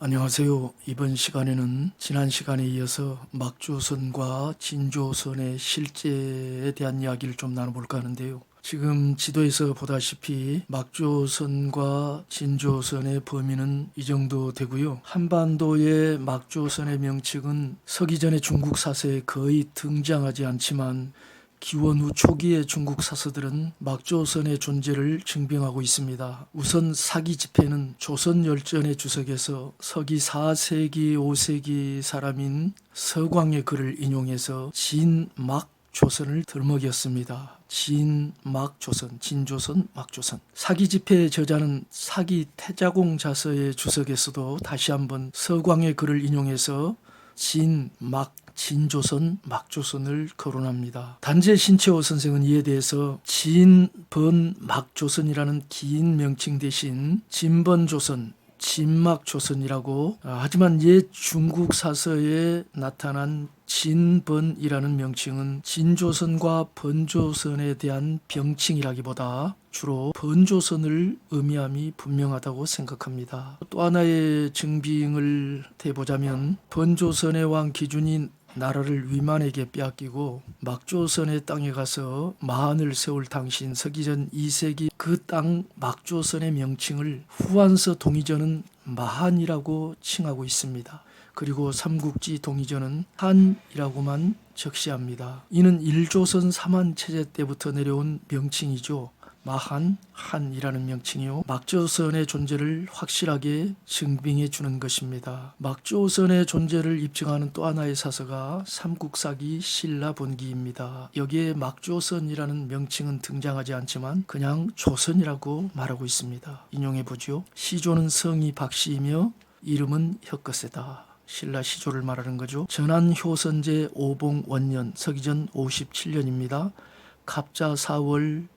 안녕하세요. 이번 시간에는 지난 시간에 이어서 막조선과 진조선의 실제에 대한 이야기를 좀 나눠볼까 하는데요. 지금 지도에서 보다시피 막조선과 진조선의 범위는 이 정도 되고요. 한반도의 막조선의 명칭은 서기 전의 중국 사서에 거의 등장하지 않지만 기원 후 초기의 중국 사서들은 막조선의 존재를 증빙하고 있습니다. 우선 사기 집회는 조선 열전의 주석에서 서기 4세기 5세기 사람인 서광의 글을 인용해서 진막조선을 들먹였습니다. 진막조선, 진조선, 막조선. 사기 집회의 저자는 사기 태자공 자서의 주석에서도 다시 한번 서광의 글을 인용해서 진조선, 막조선을 거론합니다. 단재 신채호 선생은 이에 대해서 막조선이라는 긴 명칭 대신 진번조선, 진막조선이라고 하지만 옛 중국 사서에 나타난 진번이라는 명칭은 진조선과 번조선에 대한 병칭이라기보다 주로 번조선을 의미함이 분명하다고 생각합니다. 또 하나의 증빙을 대보자면 번조선의 왕 기준이 나라를 위만에게 빼앗기고 막조선의 땅에 가서 마한을 세울 당시인 서기전 2세기 그 땅 막조선의 명칭을 후한서 동의전은 마한이라고 칭하고 있습니다. 그리고 삼국지 동의전은 한이라고만 적시합니다. 이는 1조선 삼한 체제 때부터 내려온 명칭이죠. 마한, 한이라는 명칭이요. 막조선의 존재를 확실하게 증빙해 주는 것입니다. 막조선의 존재를 입증하는 또 하나의 사서가 삼국사기 신라본기입니다. 여기에 막조선이라는 명칭은 등장하지 않지만 그냥 조선이라고 말하고 있습니다. 인용해 보죠. 시조는 성이 박씨이며 이름은 혁거세다. 신라 시조를 말하는 거죠. 전한효선제 오봉원년 서기전 57년입니다. 갑자 4월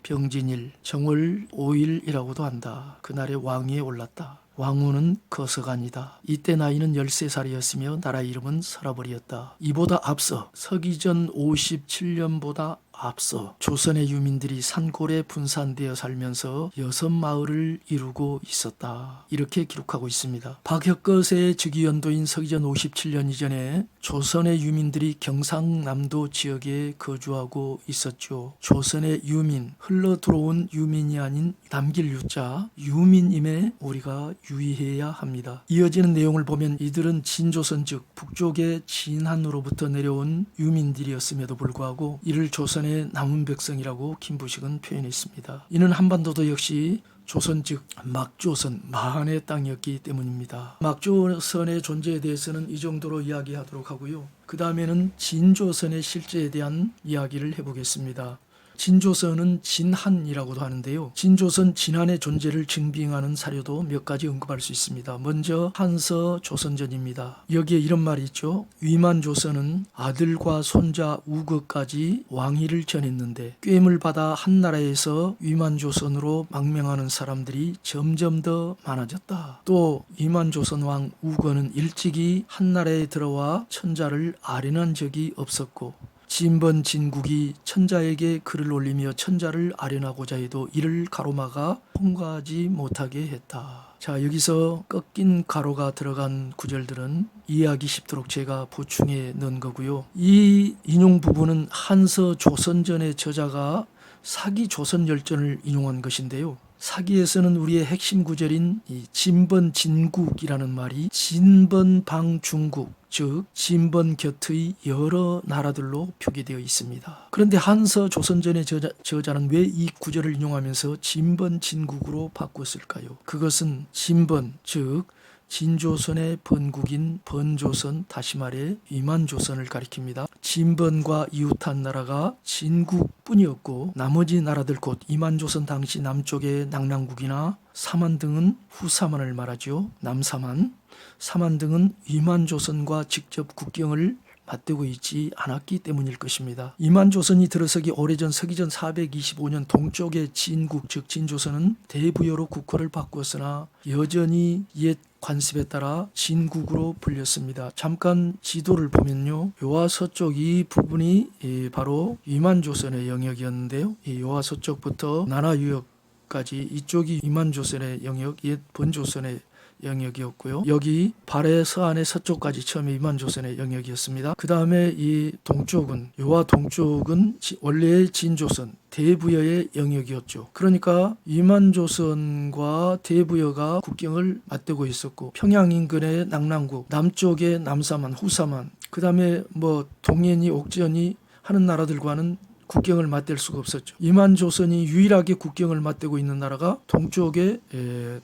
병진일, 정월 5일이라고도 한다. 그날에 왕위에 올랐다. 왕후는 거서간이다. 이때 나이는 13살이었으며 나라 이름은 서라벌이었다. 이보다 앞서 서기전 57년보다 앞서 조선의 유민들이 산골에 분산되어 살면서 6마을을 이루고 있었다. 이렇게 기록하고 있습니다. 박혁거세의 즉위연도인 서기전 57년 이전에 조선의 유민들이 경상남도 지역에 거주하고 있었죠. 조선의 유민, 흘러 들어온 유민이 아닌 남길 유자, 유민임에 우리가 유의해야 합니다. 이어지는 내용을 보면 이들은 진조선 즉 북쪽의 진한으로부터 내려온 유민들이었음에도 불구하고 이를 조선의 남은 백성이라고 김부식은 표현했습니다. 이는 한반도도 역시 조선 즉 막조선, 마한의 땅이었기 때문입니다. 막조선의 존재에 대해서는 이 정도로 이야기하도록 하고요. 그 다음에는 진조선의 실제에 대한 이야기를 해보겠습니다. 진조선은 진한이라고도 하는데요. 진조선 진한의 존재를 증빙하는 사료도 몇 가지 언급할 수 있습니다. 먼저 한서 조선전입니다. 여기에 이런 말이 있죠. 위만조선은 아들과 손자 우거까지 왕위를 전했는데 꿰임을 받아 한나라에서 위만조선으로 망명하는 사람들이 점점 더 많아졌다. 또 위만조선 왕 우거는 일찍이 한나라에 들어와 천자를 아련한 적이 없었고 진번 진국이 천자에게 글을 올리며 천자를 아련하고자 해도 이를 가로막아 통과하지 못하게 했다. 자, 여기서 꺾인 가로가 들어간 구절들은 이해하기 쉽도록 제가 보충해 넣은 거고요. 이 인용 부분은 한서 조선전의 저자가 사기 조선 열전을 인용한 것인데요. 사기에서는 우리의 핵심 구절인 이 진번 진국이라는 말이 진번방 중국 즉 진번 곁의 여러 나라들로 표기되어 있습니다. 그런데 한서 조선전의 저자는 왜 이 구절을 인용하면서 진번 진국으로 바꿨을까요? 그것은 진번 즉 진조선의 번국인 번조선, 다시 말해 위만조선을 가리킵니다. 진번과 이웃한 나라가 진국뿐이었고 나머지 나라들 곧 이만조선 당시 남쪽의 낙랑국이나 사만 등은 후사만을 말하죠. 남사만, 사만 등은 위만조선과 직접 국경을 맞대고 있지 않았기 때문일 것입니다. 이만조선이 들어서기 오래전 서기전 425년 동쪽의 진국 즉 진조선은 대부여로 국호를 바꾸었으나 여전히 옛 관습에 따라 진국으로 불렸습니다. 잠깐 지도를 보면요. 요하 서쪽 이 부분이 바로 위만조선의 영역이었는데요. 이 요하 서쪽부터 나나유역까지 이쪽이 위만조선의 영역, 옛 번조선의 영역이었고요. 여기 발해 서안의 서쪽까지 처음에 이만조선의 영역이었습니다. 그 다음에 이 동쪽은 요와 동쪽은 원래의 진조선 대부여의 영역이었죠. 그러니까 이만조선과 대부여가 국경을 맞대고 있었고 평양 인근의 낙랑국, 남쪽의 남사만, 후사만, 그 다음에 뭐 동해니 옥전이 하는 나라들과는 국경을 맞댈 수가 없었죠. 이만조선이 유일하게 국경을 맞대고 있는 나라가 동쪽의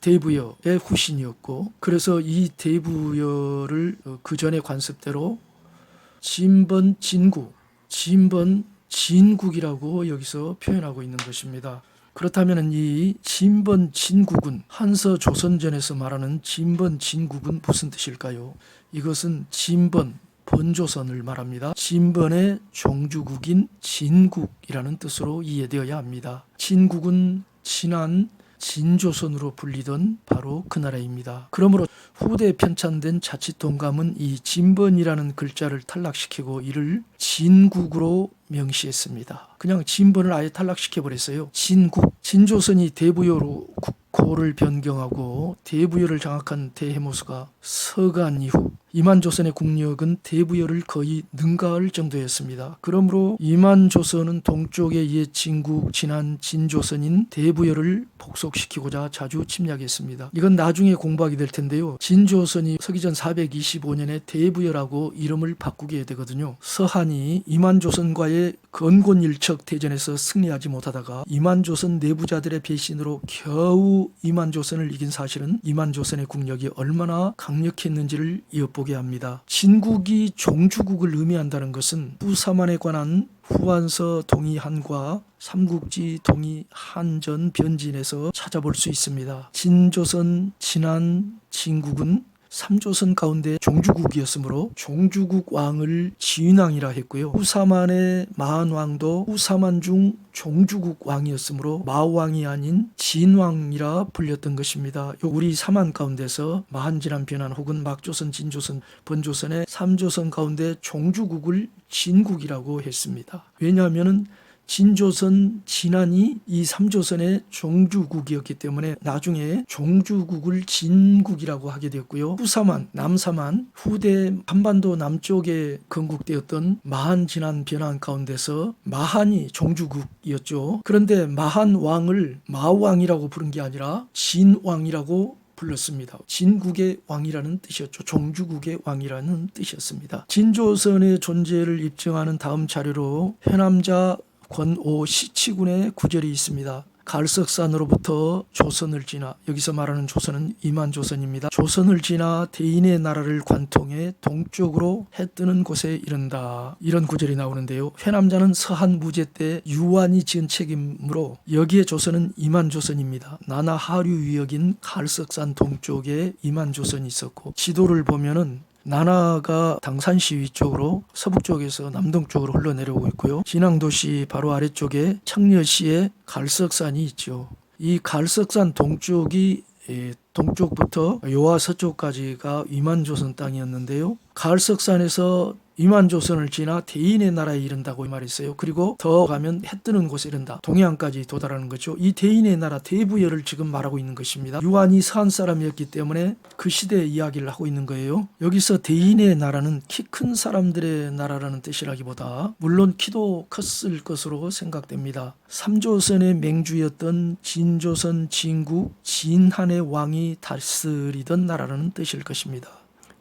대부여의 후신이었고, 그래서 이 대부여를 그 전의 관습대로 진번 진국, 진번 진국이라고 여기서 표현하고 있는 것입니다. 그렇다면 이 진번 진국은 한서 조선전에서 말하는 진번 진국은 무슨 뜻일까요? 이것은 진번 번조선을 말합니다. 진번의 종주국인 진국이라는 뜻으로 이해되어야 합니다. 진국은 진한 진조선으로 불리던 바로 그 나라입니다. 그러므로 후대에 편찬된 자칫동감은 이 진번이라는 글자를 탈락시키고 이를 진국으로 명시했습니다. 그냥 진번을 아예 탈락시켜버렸어요. 진국, 진조선이 대부여로 국호를 변경하고 대부여를 장악한 대해모수가 서간 이후 이만조선의 국력은 대부여를 거의 능가할 정도였습니다. 그러므로 이만조선은 동쪽의 옛 진국, 진한 진조선인 대부여를 복속시키고자 자주 침략했습니다. 이건 나중에 공부하게 될 텐데요. 진조선이 서기전 425년에 대부여라고 이름을 바꾸게 되거든요. 서한이 이만조선과의 건곤일척 대전에서 승리하지 못하다가 이만조선 내부자들의 배신으로 겨우 이만조선을 이긴 사실은 이만조선의 국력이 얼마나 강력했는지를 엿보게 합니다. 진국이 종주국을 의미한다는 것은 후사만에 관한 후한서 동의한과 삼국지 동의한전 변진에서 찾아볼 수 있습니다. 진조선, 진한, 진국은 3조선 가운데 종주국이었으므로 종주국 왕을 진왕이라 했고요. 후사만의 마한왕도 후사만 중 종주국 왕이었으므로 마왕이 아닌 진왕이라 불렸던 것입니다. 우리 사만 가운데서 마한진한 변한 혹은 막조선, 진조선, 번조선의 3조선 가운데 종주국을 진국이라고 했습니다. 왜냐하면 진조선, 진한이 이 3조선의 종주국이었기 때문에 나중에 종주국을 진국이라고 하게 되었고요. 후사만, 남사만, 후대 한반도 남쪽에 건국되었던 마한, 진한, 변한 가운데서 마한이 종주국이었죠. 그런데 마한 왕을 마왕이라고 부른 게 아니라 진왕이라고 불렀습니다. 진국의 왕이라는 뜻이었죠. 종주국의 왕이라는 뜻이었습니다. 진조선의 존재를 입증하는 다음 자료로 회남자 권오 시치군의 구절이 있습니다. 갈석산으로부터 조선을 지나, 여기서 말하는 조선은 이만조선입니다. 조선을 지나 대인의 나라를 관통해 동쪽으로 해 뜨는 곳에 이른다. 이런 구절이 나오는데요. 회남자는 서한 무제 때 유한이 지은 책임으로 여기에 조선은 이만조선입니다. 나나 하류 위역인 갈석산 동쪽에 이만조선이 있었고, 지도를 보면은 나나가 당산시 위쪽으로 서북쪽에서 남동쪽으로 흘러내려오고 있고요. 진앙도시 바로 아래쪽에 청려시에 갈석산이 있죠. 이 갈석산 동쪽이 동쪽부터 요하 서쪽까지가 이만조선 땅이었는데요. 갈석산에서 이만조선을 지나 대인의 나라에 이른다고 말했어요. 그리고 더 가면 해 뜨는 곳에 이른다. 동해안까지 도달하는 거죠. 이 대인의 나라 대부여를 지금 말하고 있는 것입니다. 유한이 서한 사람이었기 때문에 그 시대의 이야기를 하고 있는 거예요. 여기서 대인의 나라는 키 큰 사람들의 나라라는 뜻이라기보다 물론 키도 컸을 것으로 생각됩니다. 3조선의 맹주였던 진조선, 진국, 진한의 왕이 다스리던 나라라는 뜻일 것입니다.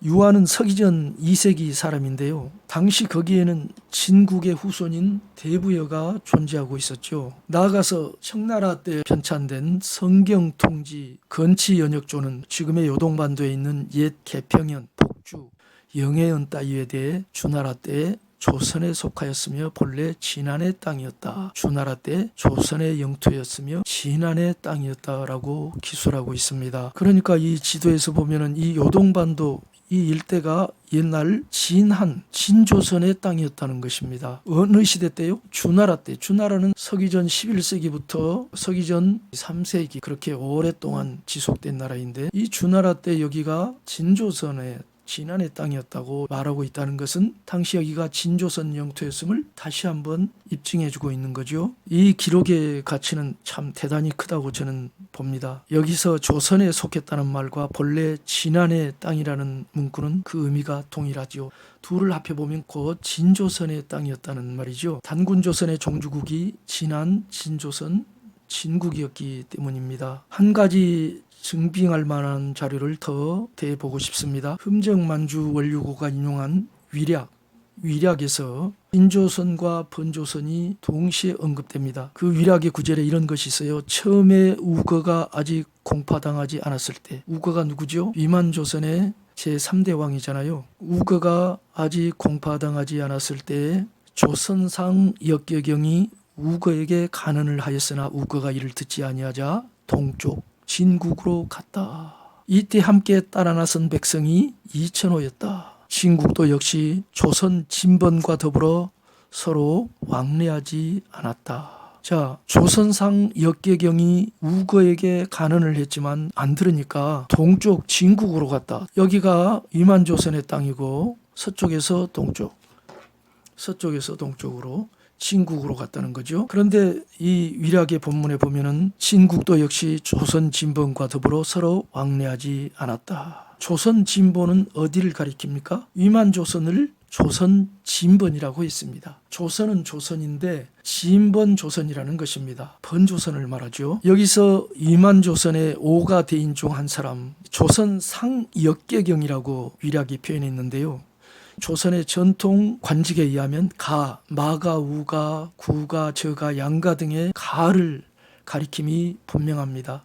유한은 서기전 2세기 사람인데요. 당시 거기에는 진국의 후손인 대부여가 존재하고 있었죠. 나아가서 청나라 때 편찬된 성경통지 건치연역조는 지금의 요동반도에 있는 옛 개평현, 복주, 영해현 따위에 대해 주나라 때 조선에 속하였으며 본래 진한의 땅이었다. 주나라 때 조선의 영토였으며 진한의 땅이었다라고 기술하고 있습니다. 그러니까 이 지도에서 보면은 이 요동반도 이 일대가 옛날 진한, 진조선의 땅이었다는 것입니다. 어느 시대 때요? 주나라 때. 주나라는 서기전 11세기부터 서기전 3세기 그렇게 오랫동안 지속된 나라인데 이 주나라 때 여기가 진조선의 진안의 땅이었다고 말하고 있다는 것은 당시 여기가 진조선 영토였음을 다시 한번 입증해주고 있는 거죠. 이 기록의 가치는 참 대단히 크다고 저는 봅니다. 여기서 조선에 속했다는 말과 본래 진안의 땅이라는 문구는 그 의미가 동일하죠. 둘을 합해보면 곧 진조선의 땅이었다는 말이죠. 단군조선의 종주국이 진안, 진조선, 진국이었기 때문입니다. 한 가지 증빙할 만한 자료를 더 대보고 싶습니다. 흠정만주 원류고가 인용한 위략에서 진조선과 번조선이 동시에 언급됩니다. 그 위략의 구절에 이런 것이 있어요. 처음에 우거가 아직 공파당하지 않았을 때, 우거가 누구죠? 위만조선의 제3대 왕이잖아요. 우거가 아직 공파당하지 않았을 때 조선상 역계경이 우거에게 간언을 하였으나 우거가 이를 듣지 아니하자 동쪽 진국으로 갔다. 이때 함께 따라 나선 백성이 2,000호였다. 진국도 역시 조선 진번과 더불어 서로 왕래하지 않았다. 자, 조선상 역계경이 우거에게 간언을 했지만 안 들으니까 동쪽 진국으로 갔다. 여기가 위만조선의 땅이고 서쪽에서 동쪽으로 진국으로 갔다는 거죠. 그런데 이 위략의 본문에 보면은 진국도 역시 조선 진본과 더불어 서로 왕래하지 않았다. 조선 진본은 어디를 가리킵니까? 위만조선을 조선 진번이라고 했습니다. 조선은 조선인데 진번 조선이라는 것입니다. 번조선을 말하죠. 여기서 위만조선의 5가 대인 중 한 사람, 조선 상역계경이라고 위략이 표현했는데요. 조선의 전통 관직에 의하면 가, 마가, 우가, 구가, 저가, 양가 등의 가를 가리킴이 분명합니다.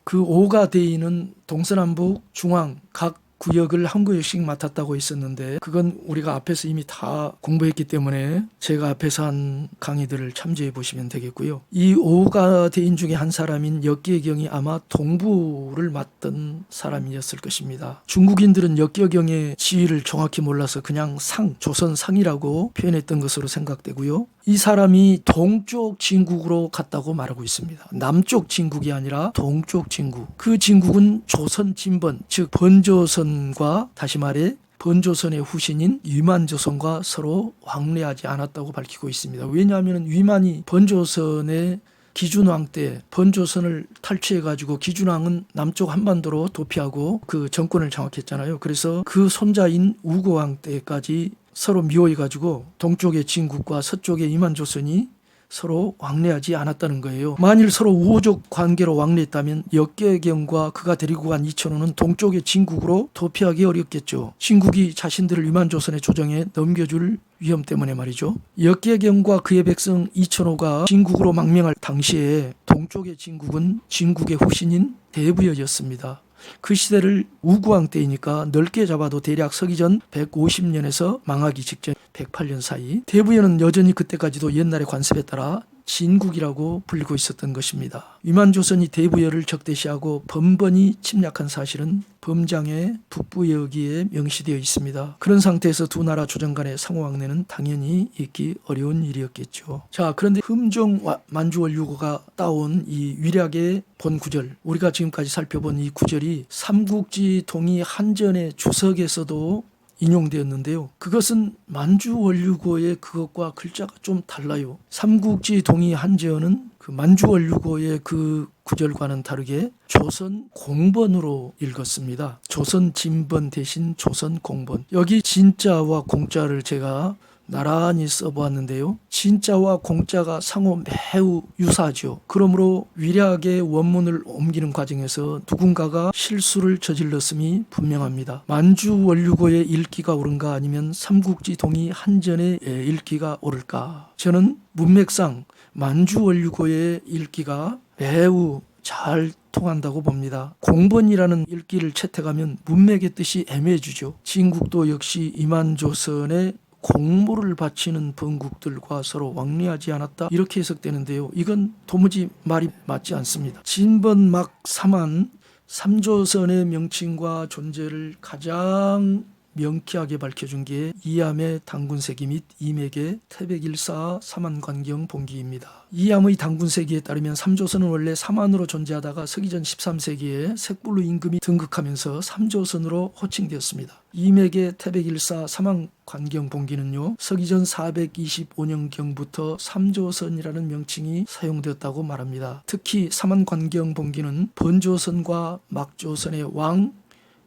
그 5가 대인은 동서남북 중앙 각 구역을 한 구역씩 맡았다고 있었는데 그건 우리가 앞에서 이미 다 공부했기 때문에 제가 앞에서 한 강의들을 참조해 보시면 되겠고요. 이 5가 대인 중에 한 사람인 역계경이 아마 동부를 맡던 사람이었을 것입니다. 중국인들은 역계경의 지위를 정확히 몰라서 그냥 조선 상이라고 표현했던 것으로 생각되고요. 이 사람이 동쪽 진국으로 갔다고 말하고 있습니다. 남쪽 진국이 아니라 동쪽 진국. 그 진국은 조선 진번, 즉 번조선과 다시 말해 번조선의 후신인 위만조선과 서로 왕래하지 않았다고 밝히고 있습니다. 왜냐하면 위만이 번조선의 기준왕 때 번조선을 탈취해가지고 기준왕은 남쪽 한반도로 도피하고 그 정권을 장악했잖아요. 그래서 그 손자인 우고왕 때까지 서로 미워해가지고 동쪽의 진국과 서쪽의 위만조선이 서로 왕래하지 않았다는 거예요. 만일 서로 우호적 관계로 왕래했다면 역계경과 그가 데리고 간 2,000호는 동쪽의 진국으로 도피하기 어렵겠죠. 진국이 자신들을 위만조선의 조정에 넘겨줄 위험 때문에 말이죠. 역계경과 그의 백성 2,000호가 진국으로 망명할 당시에 동쪽의 진국은 진국의 후신인 대부여였습니다. 그 시대를 우구왕 때이니까 넓게 잡아도 대략 서기전 150년에서 망하기 직전 108년 사이, 대부여는 여전히 그때까지도 옛날의 관습에 따라 진국이라고 불리고 있었던 것입니다. 위만조선이 대부여를 적대시하고 번번이 침략한 사실은 범장의 북부여기에 명시되어 있습니다. 그런 상태에서 두 나라 조정 간의 상호왕래는 당연히 있기 어려운 일이었겠죠. 자, 그런데 흠정 만주원류고가 따온 이 위략의 본 구절, 우리가 지금까지 살펴본 이 구절이 삼국지 동의 한전의 주석에서도 인용되었는데요. 그것은 만주원류고의 그것과 글자가 좀 달라요. 삼국지 동의 한제어는 그 만주원류고의 그 구절과는 다르게 조선 공번으로 읽었습니다. 조선 진번 대신 조선 공번. 여기 진자와 공자를 제가 나란히 써보았는데요. 진자와 공자가 상호 매우 유사하죠. 그러므로 위략의 원문을 옮기는 과정에서 누군가가 실수를 저질렀음이 분명합니다. 만주원류고의 읽기가 옳은가 아니면 삼국지 동의 한전의 읽기가 옳을까? 저는 문맥상 만주원류고의 읽기가 매우 잘 통한다고 봅니다. 공번이라는 읽기를 채택하면 문맥의 뜻이 애매해지죠. 진국도 역시 위만조선의 공모를 바치는 번국들과 서로 왕래하지 않았다, 이렇게 해석되는데요. 이건 도무지 말이 맞지 않습니다. 진번 막 3한 3조선의 명칭과 존재를 가장 명쾌하게 밝혀준 게 이암의 단군세기 및 이맥의 태백일사 사만관경 봉기입니다. 이암의 단군세기에 따르면 삼조선은 원래 삼안으로 존재하다가 서기전 13세기에 색불로 임금이 등극하면서 삼조선으로 호칭되었습니다. 이맥의 태백일사 사만관경 봉기는요, 서기전 425년경부터 삼조선이라는 명칭이 사용되었다고 말합니다. 특히 사만관경 봉기는 번조선과 막조선의 왕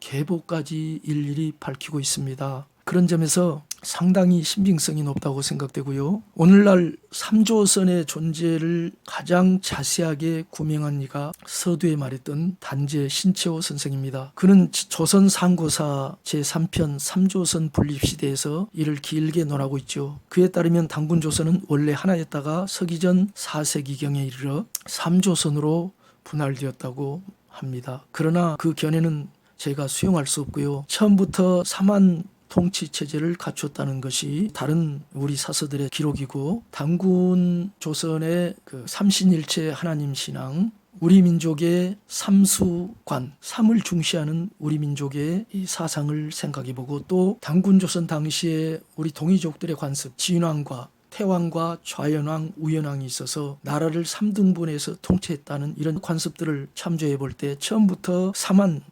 계보까지 일일이 밝히고 있습니다. 그런 점에서 상당히 신빙성이 높다고 생각되고요. 오늘날 삼조선의 존재를 가장 자세하게 구명한 이가 서두에 말했던 단재 신채호 선생입니다. 그는 조선 상고사 제3편 삼조선 분립시대에서 이를 길게 논하고 있죠. 그에 따르면 단군조선은 원래 하나였다가 서기전 4세기경에 이르러 삼조선으로 분할되었다고 합니다. 그러나 그 견해는 제가 수용할 수 없고요. 처음부터 삼한 통치 체제를 갖췄다는 것이 다른 우리 사서들의 기록이고, 단군 조선의 그 삼신일체 하나님 신앙, 우리 민족의 삼수관, 삼을 중시하는 우리 민족의 이 사상을 생각해보고, 또 단군 조선 당시에 우리 동이족들의 관습, 진왕과 태왕과 좌연왕, 우연왕이 있어서 나라를 3등분해서 통치했다는 이런 관습들을 참조해 볼 때 처음부터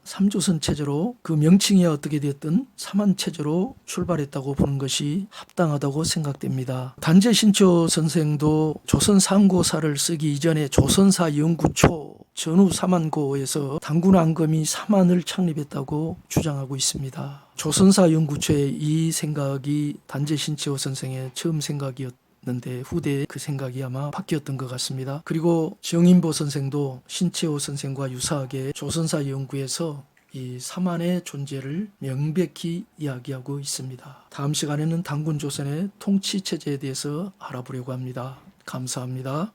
삼조선 체제로, 그 명칭이 어떻게 되었든 삼한 체제로 출발했다고 보는 것이 합당하다고 생각됩니다. 단재 신채호 선생도 조선 상고사를 쓰기 이전에 조선사 연구초 전후 삼한고에서 단군 앙금이 삼한을 창립했다고 주장하고 있습니다. 조선사 연구초의 이 생각이 단재 신채호 선생의 처음 생각이었는데 후대에 그 생각이 아마 바뀌었던 것 같습니다. 그리고 정인보 선생도 신채호 선생과 유사하게 조선사 연구에서 이 삼한의 존재를 명백히 이야기하고 있습니다. 다음 시간에는 단군 조선의 통치 체제에 대해서 알아보려고 합니다. 감사합니다.